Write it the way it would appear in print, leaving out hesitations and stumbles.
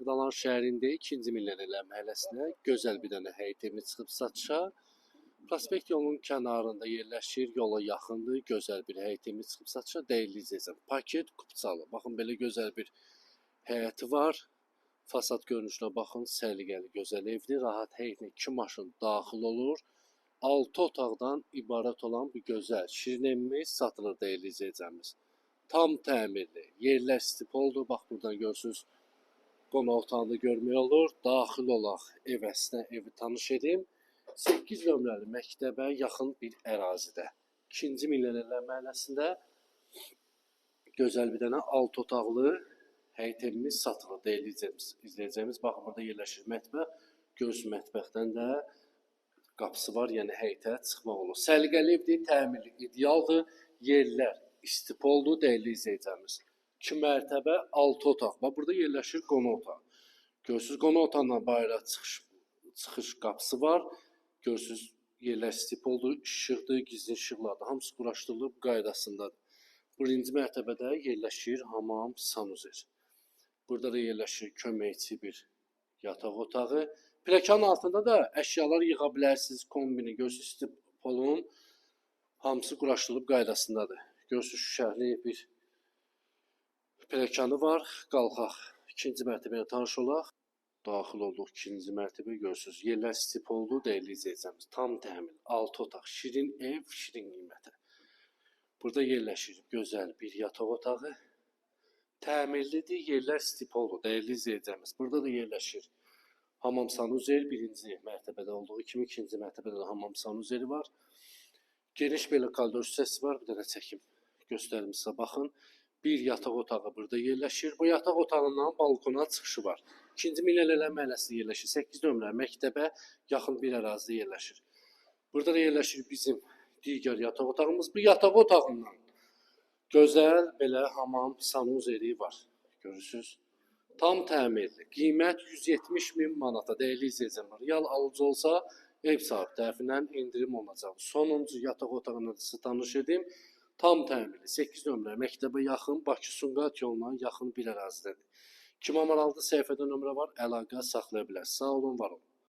Xırdalan şəhərində 2-ci millionərlər məhəlləsinə gözəl bir dənə həyətimiz çıxıb satışa. Prospekt yolunun kənarında yerləşir, yola yaxındır, gözəl bir həyətimiz çıxıb satışa. Dəyərli izləyicilər, paket kupçalı. Baxın, belə gözəl bir həyəti var. Fasad görünüşünə baxın, səliqəli, gözəl evdir. Rahat həyətinə 2 maşın daxil olur. 6 otaqdan ibarət olan bir gözəl, şirin evimiz satılır dəyərli izləyicilərimiz. Tam təmirli, yerlər stipoldur. Bax, buradan görürsünüz, qonaq otağını görmək olur. Daxil olaq ev əslində, evi tanış edim. 8 nömrəli məktəbə yaxın bir ərazidə. 2-ci millionərlər məhəlləsində gözəl bir dənə 6 otaqlı həyət evimiz satılır dəyərli izləyəcəyimiz. Baxın, burada yerləşir mətbəx. Görürsünüz, mətbəxdən də qapısı var, yəni həyətə çıxmaq olur. Səliqəli evdir, təmirli, idealdır. Yerlər istipoldur dəyərli izləyəcəyimiz. 2 mərtəbə 6 otaq. Bax, burada yerləşir qonaq otağı. Görürsünüz, qonaq otağından bayıra çıxış qapısı var. Görürsünüz, yerlər stipoldur, işıqdır, gizli işıqlardır. Hamısı quraşdırılıb qaydasındadır. Birinci mərtəbədə yerləşir hamam, sanuzer. Burada da yerləşir köməkçi bir yataq otağı. Pləkanın altında da əşyalar yığa bilərsiniz, kombini. Görürsünüz, stipolun hamısı quraşdırılıb qaydasındadır. Görürsünüz, şəhərli bir pləkanı var. Qalxaq, 2-ci mərtəbəyə tanış olaq. Daxil olduq 2-ci mərtəbə, görürsünüz. Yerlər stipoldur, dəyərli izləyəcəyimiz. Tam təmin, 6 otaq, şirin ev, şirin qiymətə. Burada yerləşir gözəl bir yataq otağı. Təmirlidir, yerlər stipoldur, dəyərli izləyəcəyimiz. Burada da yerləşir hamam sanuzer, 1-ci mərtəbədə olduğu kimi 2-ci mərtəbədə də hamam sanuzeri var. Geniş belə koridor hissəsi var, bir dənə çəkim göstərim sizə, baxın. Bir yataq otağı burada yerləşir. Bu yataq otağından balkona çıxışı var. 2-ci millionərlər məhəlləsində yerləşir. 8 nömrə məktəbə yaxın bir ərazidə yerləşir. Burada da yerləşir bizim digər yataq otağımız. Bu yataq otağından gözəl belə hamam sanuzeri var. Görürsünüz. Tam təmirli. Qiymət 170.000 manata. Dəyərli izləyicilər, real alıcı olsa ev sahibi tərəfindən endirim olacaq. Sonuncu yataq otağını sizə tanış edim. Tam təmirli, 8 nömrə, məktəbə yaxın, Bakı-Sumqayıt yoluna yaxın bir ərazidədir. Kim maraqlıdır, səhifədə nömrə var, əlaqə saxlaya bilər. Sağ olun, var olun.